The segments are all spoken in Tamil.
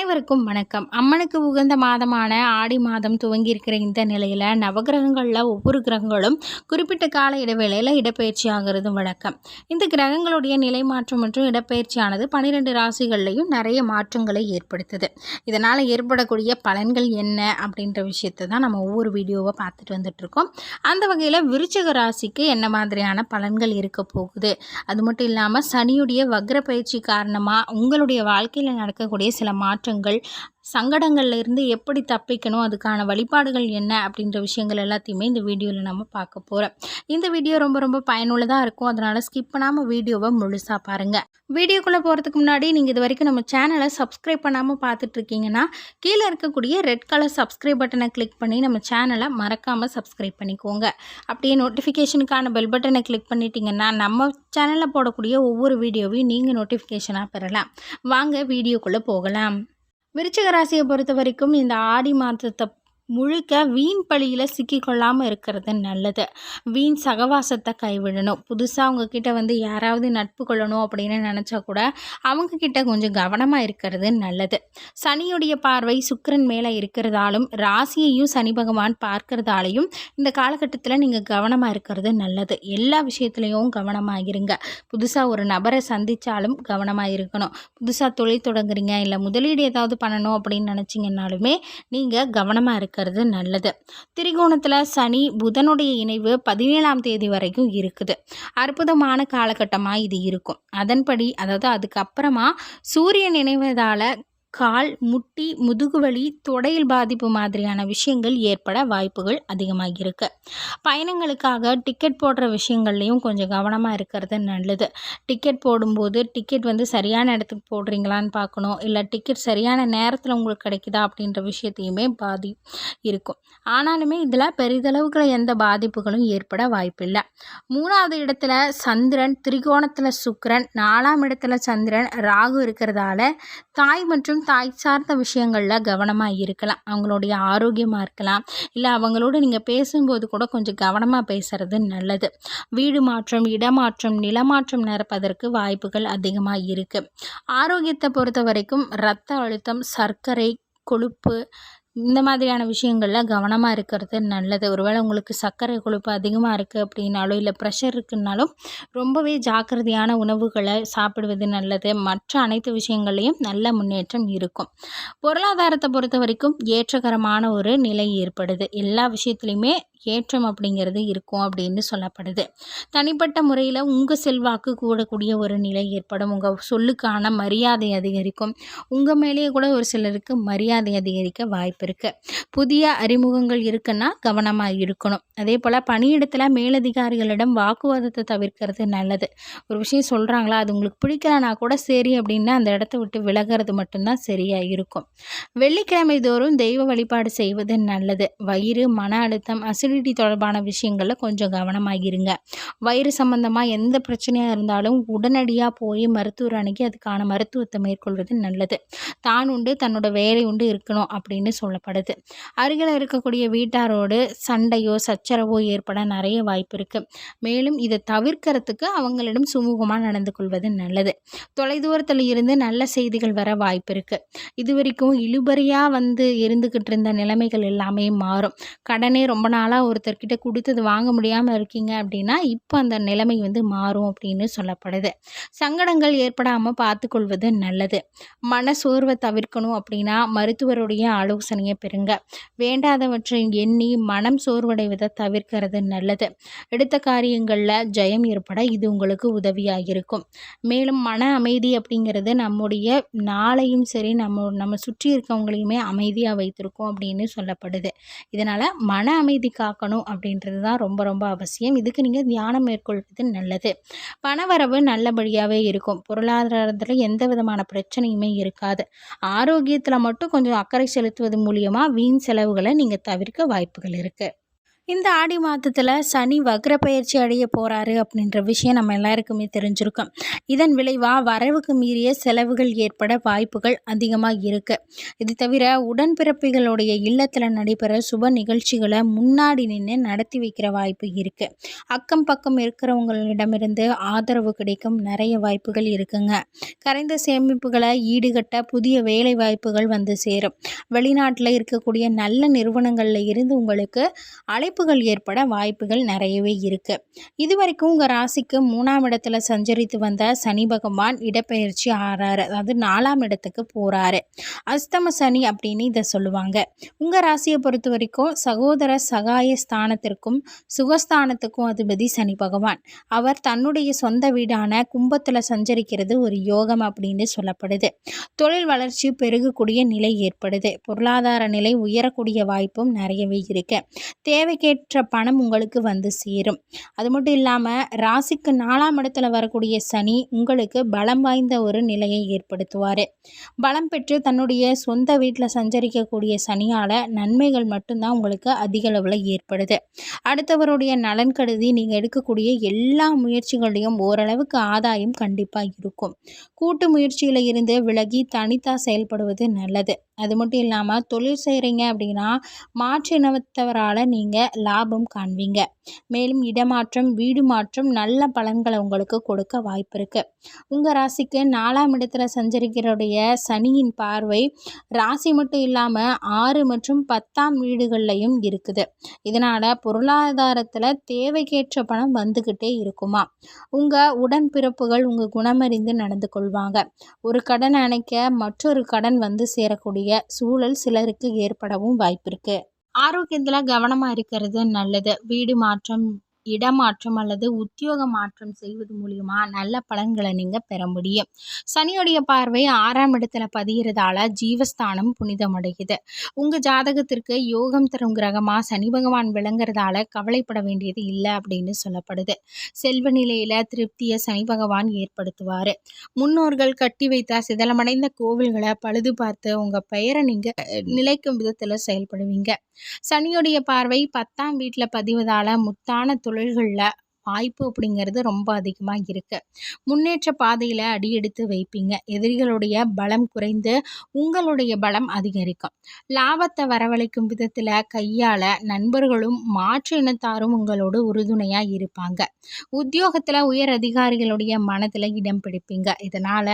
அனைவருக்கும் வணக்கம். அம்மனுக்கு உகந்த மாதமான ஆடி மாதம் துவங்கியிருக்கிற இந்த நிலையில் நவகிரகங்களில் ஒவ்வொரு கிரகங்களும் குறிப்பிட்ட கால இடைவேளையில் இடப்பெயர்ச்சி ஆகிறது வழக்கம். இந்த கிரகங்களுடைய நிலை மாற்றம் மற்றும் இடப்பெயர்ச்சியானது 12 ராசிகள்லையும் நிறைய மாற்றங்களை ஏற்படுத்துது. இதனால் ஏற்படக்கூடிய பலன்கள் என்ன அப்படின்ற விஷயத்தை தான் நம்ம ஒவ்வொரு வீடியோவை பார்த்துட்டு வந்துட்டுருக்கோம். அந்த வகையில் விருச்சிக ராசிக்கு என்ன மாதிரியான பலன்கள் இருக்க போகுது, அது மட்டும் இல்லாமல் சனியுடைய வக்ர பயிற்சி காரணமாக உங்களுடைய வாழ்க்கையில் நடக்கக்கூடிய சில மாற்றங்கள், சங்கடங்கள்ல இருந்து எப்படி தப்பிக்கணும், அதுக்கான வழிபாடுகள் என்ன அப்படின்ற விஷயங்கள் எல்லாத்தையுமே இந்த வீடியோவில் நம்ம பார்க்க போகிறோம். இந்த வீடியோ ரொம்ப ரொம்ப பயனுள்ளதாக இருக்கும். அதனால் ஸ்கிப் பண்ணாமல் வீடியோவை முழுசாக பாருங்கள். வீடியோக்குள்ளே போகிறதுக்கு முன்னாடி நீங்கள் இது வரைக்கும் நம்ம சேனலை சப்ஸ்கிரைப் பண்ணாமல் பார்த்துட்ருக்கீங்கன்னா கீழே இருக்கக்கூடிய ரெட் கலர் சப்ஸ்கிரைப் பட்டனை கிளிக் பண்ணி நம்ம சேனலை மறக்காமல் சப்ஸ்கிரைப் பண்ணிக்கோங்க. அப்படியே நோட்டிஃபிகேஷனுக்கான பெல் பட்டனை கிளிக் பண்ணிட்டீங்கன்னா நம்ம சேனலில் போடக்கூடிய ஒவ்வொரு வீடியோவையும் நீங்கள் நோட்டிஃபிகேஷனாக பெறலாம். வாங்க வீடியோக்குள்ளே போகலாம். விருச்சிக ராசியை பொறுத்த வரைக்கும் இந்த ஆடி மாதத்தை முழுக்க வீண் பழியில் சிக்கிக்கொள்ளாமல் இருக்கிறது நல்லது. வீண் சகவாசத்தை கைவிடணும். புதுசாக அவங்கக்கிட்ட யாராவது நட்பு கொள்ளணும் அப்படின்னு நினச்சா கூட அவங்கக்கிட்ட கொஞ்சம் கவனமாக இருக்கிறது நல்லது. சனியுடைய பார்வை சுக்கிரன் மேலே இருக்கிறதாலும் ராசியையும் சனி பகவான் பார்க்கறதாலையும் இந்த காலகட்டத்தில் நீங்கள் கவனமாக இருக்கிறது நல்லது. எல்லா விஷயத்துலையும் கவனமாக இருங்க. புதுசாக ஒரு நபரை சந்தித்தாலும் கவனமாக இருக்கணும். புதுசாக தொழில் தொடங்குறீங்க, இல்லை முதலீடு ஏதாவது பண்ணணும் அப்படின்னு நினச்சிங்கன்னாலுமே நீங்கள் கவனமாக இருக்க நல்லது. திரிகோணத்தில் சனி புதனுடைய இணைவு 17ஆம் தேதி வரைக்கும் இருக்குது. அற்புதமான காலகட்டமாக இது இருக்கும். அதன்படி அதுக்கப்புறமா சூரியன் இணைவதால் கால், முட்டி, முதுகுவலி, தொடையில் பாதிப்பு மாதிரியான விஷயங்கள் ஏற்பட வாய்ப்புகள் அதிகமாக இருக்கு. பயணங்களுக்காக டிக்கெட் போடுற விஷயங்கள்லையும் கொஞ்சம் கவனமாக இருக்கிறது நல்லது. டிக்கெட் போடும்போது டிக்கெட் சரியான இடத்துக்கு போடுறீங்களான்னு பார்க்கணும். இல்லை டிக்கெட் சரியான நேரத்தில் உங்களுக்கு கிடைக்குதா அப்படின்ற விஷயத்தையுமே இருக்கும். ஆனாலுமே இதில் பெரிதளவுக்கு எந்த பாதிப்புகளும் ஏற்பட வாய்ப்பில்லை. 3வது இடத்துல சந்திரன், திரிகோணத்தில் சுக்கிரன், 4ஆம் இடத்துல சந்திரன், ராகு இருக்கிறதால தாய் மற்றும் தாய் சார்ந்த விஷயங்களில் கவனமாக இருக்கலாம். அவங்களுடைய ஆரோக்கியமாக இருக்கலாம். இல்லை அவங்களோட நீங்கள் பேசும்போது கூட கொஞ்சம் கவனமாக பேசுகிறது நல்லது. வீடு மாற்றம், இடமாற்றம், நிலமாற்றம் நடப்பதற்கு வாய்ப்புகள் அதிகமாக இருக்குது. ஆரோக்கியத்தை பொறுத்த வரைக்கும் இரத்த அழுத்தம், சர்க்கரை, கொழுப்பு இந்த மாதிரியான விஷயங்களில் கவனமாக இருக்கிறது நல்லது. ஒருவேளை உங்களுக்கு சர்க்கரை கொழுப்பு அதிகமாக இருக்குது அப்படின்னாலும், இல்லை ப்ரெஷர் இருக்குன்னாலும் ரொம்பவே ஜாக்கிரதையான உணவுகளை சாப்பிடுவது நல்லது. மற்ற அனைத்து விஷயங்கள்லையும் நல்ல முன்னேற்றம் இருக்கும். பொருளாதாரத்தை பொறுத்த வரைக்கும் ஏற்றகரமான ஒரு நிலை ஏற்படுது. எல்லா விஷயத்துலையுமே ஏற்றம் அப்படிங்கிறது இருக்கும் அப்படின்னு சொல்லப்படுது. தனிப்பட்ட முறையில் உங்கள் செல்வாக்கு கூடக்கூடிய ஒரு நிலை ஏற்படும். உங்கள் சொல்லுக்கான மரியாதை அதிகரிக்கும். உங்கள் மேலேயே கூட ஒரு சிலருக்கு மரியாதை அதிகரிக்க வாய்ப்பு இருக்குது. புதிய அறிமுகங்கள் இருக்குன்னா கவனமாக இருக்கணும். அதே போல் பணியிடத்தில் மேலதிகாரிகளிடம் வாக்குவாதத்தை தவிர்க்கிறது நல்லது. ஒரு விஷயம் சொல்கிறாங்களா, அது உங்களுக்கு பிடிக்கலனா கூட சரி அப்படின்னா அந்த இடத்த விட்டு விலகிறது மட்டும்தான் சரியாக இருக்கும். வெள்ளிக்கிழமை தோறும் தெய்வ வழிபாடு செய்வது நல்லது. வயிறு, மன அழுத்தம், அசிடிட்டி தொடர்பான விஷயங்களில் கொஞ்சம் கவனமாக இருங்க. வயிறு சம்பந்தமாக எந்த பிரச்சனையாக இருந்தாலும் உடனடியாக போய் மருத்துவர் அணுகி அதுக்கான மருத்துவத்தை மேற்கொள்வது நல்லது. தான் உண்டு தன்னோட வேலை உண்டு இருக்கணும் அப்படின்னு சொல்லப்படுது. அருகில் இருக்கக்கூடிய வீட்டாரோடு சண்டையோ சச்சரவோ ஏற்பட நிறைய வாய்ப்பு இருக்குது. மேலும் இதை தவிர்க்கிறதுக்கு அவங்களிடம் சுமூகமாக நடந்து கொள்வது நல்லது. தொலைதூரத்தில் இருந்து நல்ல செய்திகள் வர வாய்ப்பு இருக்குது. இது வரைக்கும் இழுபறியாக இருந்துக்கிட்டு இருந்த நிலைமைகள் எல்லாமே மாறும். கடனே ரொம்ப நாளாக ஒருத்தர்கிட்ட கொடுத்தது வாங்க முடியாமல் இருக்கீங்க அப்படின்னா இப்போ அந்த நிலைமை மாறும் அப்படின்னு சொல்லப்படுது. சங்கடங்கள் ஏற்படாமல் பார்த்துக்கொள்வது நல்லது. மன சோர்வை தவிர்க்கணும் அப்படின்னா மருத்துவருடைய ஆலோசனையை பெறுங்க. வேண்டாதவற்றை எண்ணி மனம் சோர்வடைவதை தவிர்க்கிறது நல்லது. எடுத்த காரியங்களில் ஜெயம் ஏற்பட இது உங்களுக்கு உதவியாக இருக்கும். மேலும் மன அமைதி அப்படிங்கிறது நம்முடைய நாளையும் சரி நம்ம சுற்றி இருக்கவங்களையுமே அமைதியாக வைத்திருக்கும் அப்படின்னு சொல்லப்படுது. இதனால் மன அமைதி காக்கணும் அப்படின்றது தான் ரொம்ப ரொம்ப அவசியம். இதுக்கு நீங்கள் தியானம் மேற்கொள்வது நல்லது. பணவரவு நல்லபடியாகவே இருக்கும். பொருளாதாரத்தில் எந்த விதமான பிரச்சனையுமே இருக்காது. ஆரோக்கியத்தில் மட்டும் கொஞ்சம் அக்கறை செலுத்துவது மூலியமாக வீண் செலவுகளை நீங்கள் தவிர்க்க வாய்ப்புகள் இருக்குது. இந்த ஆடி மாதத்தில் சனி வக்ர பயிற்சி அடைய போகிறாரு அப்படின்ற விஷயம் நம்ம எல்லாருக்குமே தெரிஞ்சிருக்கும். இதன் விளைவாக வரவுக்கு மீறிய செலவுகள் ஏற்பட வாய்ப்புகள் அதிகமாக இருக்குது. இது தவிர உடன்பிறப்புகளுடைய இல்லத்தில் நடைபெற சுப நிகழ்ச்சிகளை முன்னாடி நின்று நடத்தி வைக்கிற வாய்ப்பு இருக்குது. அக்கம் பக்கம் இருக்கிறவங்களிடமிருந்து ஆதரவு கிடைக்கும் நிறைய வாய்ப்புகள் இருக்குங்க. கரைந்த சேமிப்புகளை ஈடுகட்ட புதிய வேலை வாய்ப்புகள் வந்து சேரும். வெளிநாட்டில் இருக்கக்கூடிய நல்ல நிறுவனங்களில் இருந்து உங்களுக்கு அழைப்புகள் ஏற்பட வாய்ப்புகள் நிறையவே இருக்குது. இதுவரைக்கும் உங்கள் ராசிக்கு 3ஆம் இடத்துல சஞ்சரித்து வந்த சனி பகவான் இடப்பெயர்ச்சி ஆறாரு, அதாவது 4ஆம் இடத்துக்கு போகிறாரு. அஸ்தம சனி அப்படின்னு இதை சொல்லுவாங்க. உங்கள் ராசியை பொறுத்த வரைக்கும் சகோதர சகாய ஸ்தானத்திற்கும் சுகஸ்தானத்துக்கும் அதிபதி சனி பகவான். அவர் தன்னுடைய சொந்த வீடான கும்பத்தில் சஞ்சரிக்கிறது ஒரு யோகம் அப்படின்னு சொல்லப்படுது. தொழில் வளர்ச்சி பெருகக்கூடிய நிலை ஏற்படுது. பொருளாதார நிலை உயரக்கூடிய வாய்ப்பும் நிறையவே இருக்கு. தேவைக்கேற்ற பணம் உங்களுக்கு வந்து சேரும். அது மட்டும் இல்லாமல் ராசிக்கு 4ஆம் இடத்துல வரக்கூடிய சனி உங்களுக்கு பலம் வாய்ந்த ஒரு நிலையை ஏற்படுத்துவார். பலம் பெற்று தன்னுடைய சொந்த வீட்டில் சஞ்சரிக்கக்கூடிய சனியால் நன்மைகள் மட்டும்தான் உங்களுக்கு அதிக அளவில் ஏற்படுது. அடுத்தவருடைய நலன் கருதி நீங்கள் எடுக்கக்கூடிய எல்லா முயற்சிகளையும் ஓரளவுக்கு ஆதாயம் கண்டிப்பாக இருக்கும். கூட்டு முயற்சியில் இருந்து விலகி தனித்தா செயல்படுவது நல்லது. அது மட்டும் இல்லாமல் தொழில் செய்கிறீங்க அப்படின்னா மாற்று இனத்தவரால் நீங்கள் லாபம் காண்பீங்க. மேலும் இடமாற்றம் வீடு மாற்றம் நல்ல பலன்களை உங்களுக்கு கொடுக்க வாய்ப்பு இருக்குது. உங்கள் ராசிக்கு 4ஆம் இடத்துல சஞ்சரிக்கிறடைய சனியின் பார்வை ராசி மட்டும் இல்லாமல் 6 மற்றும் 10ஆம் வீடுகள்லையும் இருக்குது. இதனால் பொருளாதாரத்தில் தேவைக்கேற்ற பணம் வந்துக்கிட்டே இருக்குமா. உங்கள் உடன்பிறப்புகள் உங்கள் குணமறிந்து நடந்து கொள்வாங்க. ஒரு கடன் அணைக்க மற்றொரு கடன் வந்து சேரக்கூடிய சூழல் சிலருக்கு ஏற்படவும் வாய்ப்பு இருக்கு. ஆரோக்கியத்தில் கவனமாக இருக்கிறது நல்லது. வீடு மாற்றம் இடமாற்றம் அல்லது உத்தியோக மாற்றம் செய்வது மூலியமா நல்ல பலன்களை நீங்கள் பெற முடியும். சனியுடைய பார்வை 6ஆம் இடத்துல பதிகிறதால ஜீவஸ்தானம் புனிதமடையுது. உங்கள் ஜாதகத்திற்கு யோகம் தரும் கிரகமாக சனி பகவான் விளங்குறதால கவலைப்பட வேண்டியது இல்லை அப்படின்னு சொல்லப்படுது. செல்வ நிலையில் திருப்தியை சனி பகவான் ஏற்படுத்துவார். முன்னோர்கள் கட்டி வைத்த சிதலமடைந்த கோவில்களை பழுது பார்த்து உங்கள் பெயரை நீங்கள் நிலைக்கும் விதத்தில் செயல்படுவீங்க. சனியுடைய பார்வை 10ஆம் வீட்டில் பதிவதால் முத்தான தொழில்களில் வாய்ப்பு அப்படிங்கிறது ரொம்ப அதிகமாக இருக்குது. முன்னேற்ற பாதையில் அடியெடுத்து வைப்பீங்க. எதிரிகளுடைய பலம் குறைந்து உங்களுடைய பலம் அதிகரிக்கும். லாபத்தை வரவழைக்கும் விதத்தில் கையாள நண்பர்களும் மாற்று இனத்தாரும் உங்களோடு உறுதுணையாக இருப்பாங்க. உத்தியோகத்தில் உயர் அதிகாரிகளுடைய மனதில் இடம் பிடிப்பீங்க. இதனால்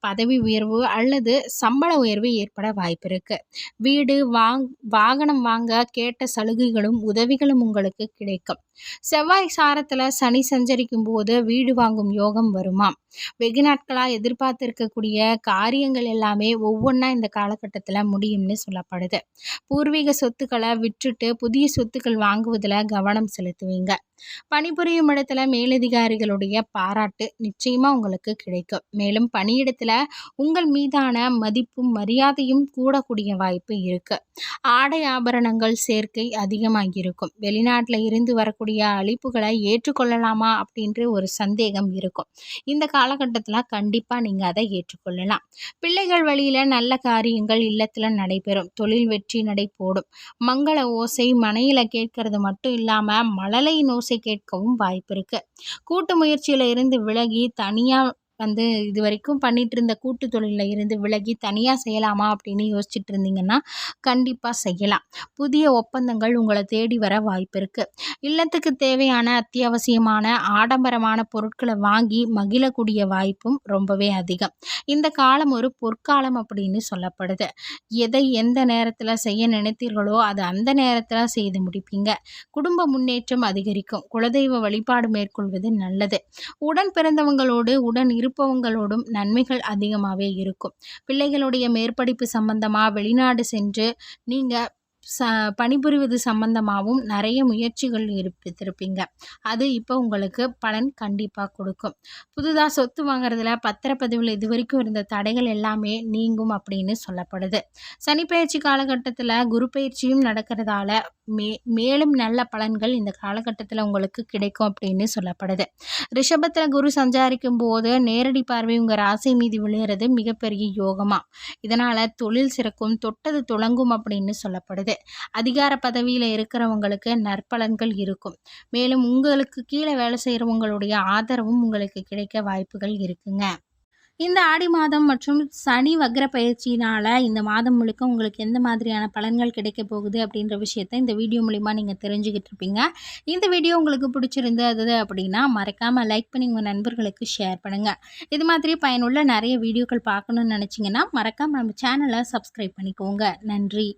பதவி உயர்வு அல்லது சம்பள உயர்வு ஏற்பட வாய்ப்பு இருக்குது. வீடு வாகனம் வாங்க கேட்ட சலுகைகளும் உதவிகளும் உங்களுக்கு கிடைக்கும். செவ்வாய் சாரத்தில் சனி சஞ்சரிக்கும் போது வீடு வாங்கும் யோகம் வருமாம். வெகு நாட்களாக எதிர்பார்த்திருக்கக்கூடிய காரியங்கள் எல்லாமே ஒவ்வொன்றா இந்த காலகட்டத்தில் முடியும்னு சொல்லப்படுது. பூர்வீக சொத்துக்களை விற்றுட்டு புதிய சொத்துக்கள் வாங்குவதில் கவனம் செலுத்துவீங்க. பணிபுரியும் இடத்துல மேலதிகாரிகளுடைய பாராட்டு நிச்சயமாக உங்களுக்கு கிடைக்கும். மேலும் பணியிடத்தில் உங்கள் மீதான மதிப்பும் மரியாதையும் கூடக்கூடிய வாய்ப்பு இருக்குது. ஆடை ஆபரணங்கள் சேர்க்கை அதிகமாக இருக்கும். வெளிநாட்டில் இருந்து வரக்கூடிய அழைப்புகளை ஏற்றுக்கொள்ளலாமா அப்படின்ற ஒரு சந்தேகம் இருக்கும். இந்த காலகட்டத்தில் கண்டிப்பாக நீங்கள் அதை ஏற்றுக்கொள்ளலாம். பிள்ளைகள் வழியில் நல்ல காரியங்கள் இல்லத்தில் நடைபெறும். தொழில் வெற்றி நடை போடும். மங்கள ஓசை மனையில் கேட்கறது மட்டும் இல்லாமல் மழலையின் ஓசை கேட்கவும் வாய்ப்பு இருக்கு. கூட்டு முயற்சியில இருந்து விலகி தனியாக இது வரைக்கும் பண்ணிட்டு இருந்த கூட்டு தொழிலில் இருந்து விலகி தனியாக செய்யலாமா அப்படின்னு யோசிச்சுட்டு இருந்தீங்கன்னா கண்டிப்பாக செய்யலாம். புதிய ஒப்பந்தங்கள் உங்களை தேடி வர வாய்ப்பு இருக்குது. இல்லத்துக்கு தேவையான அத்தியாவசியமான ஆடம்பரமான பொருட்களை வாங்கி மகிழக்கூடிய வாய்ப்பும் ரொம்பவே அதிகம். இந்த காலம் ஒரு பொற்காலம் அப்படின்னு சொல்லப்படுது. எதை எந்த நேரத்தில் செய்ய நினைத்தீர்களோ அது அந்த நேரத்தில் செய்து முடிப்பீங்க. குடும்ப முன்னேற்றம் அதிகரிக்கும். குலதெய்வ வழிபாடு மேற்கொள்வது நல்லது. உடன் பிறந்தவங்களோடு உடன் இருப்பவங்களோடும் நன்மைகள் அதிகமாகவே இருக்கும். பிள்ளைகளுடைய மேற்படிப்பு சம்பந்தமாக வெளிநாடு சென்று நீங்கள் பணிபுரிவது சம்பந்தமாகவும் நிறைய முயற்சிகள் எடுத்திருப்பீங்க. அது இப்போ உங்களுக்கு பலன் கண்டிப்பாக கொடுக்கும். புதுதாக சொத்து வாங்குறதுல பத்திரப்பதிவில் இது வரைக்கும் இருந்த தடைகள் எல்லாமே நீங்கும் அப்படின்னு சொல்லப்படுது. சனிப்பெயர்ச்சி காலகட்டத்தில் குரு பயிற்சியும் நடக்கிறதால மேலும் நல்ல பலன்கள் இந்த காலகட்டத்தில் உங்களுக்கு கிடைக்கும் அப்படின்னு சொல்லப்படுது. ரிஷபத்தில் குரு சஞ்சாரிக்கும் போது நேரடி பார்வை உங்கள் ராசி மீது விழுகிறது மிகப்பெரிய யோகமாக. இதனால் தொழில் சிறக்கும், தொட்டது துளங்கும் அப்படின்னு சொல்லப்படுது. அதிகார பதவியில் இருக்கிறவங்களுக்கு நற்பலன்கள் இருக்கும். மேலும் உங்களுக்கு கீழே வேலை செய்கிறவங்களுடைய ஆதரவும் உங்களுக்கு கிடைக்க வாய்ப்புகள் இருக்குங்க. இந்த ஆடி மாதம் மற்றும் சனி வக்ர பயிற்சியினால் இந்த மாதம் முழுக்க உங்களுக்கு எந்த மாதிரியான பலன்கள் கிடைக்க போகுது அப்படின்ற விஷயத்தை இந்த வீடியோ மூலிமா நீங்கள் தெரிஞ்சுக்கிட்டு இருப்பீங்க. இந்த வீடியோ உங்களுக்கு பிடிச்சிருந்தது அப்படின்னா மறக்காமல் லைக் பண்ணி உங்கள் நண்பர்களுக்கு ஷேர் பண்ணுங்கள். இது மாதிரி பயனுள்ள நிறைய வீடியோக்கள் பார்க்கணுன்னு நினச்சிங்கன்னா மறக்காமல் நம்ம சேனலை சப்ஸ்கிரைப் பண்ணிக்கோங்க. நன்றி.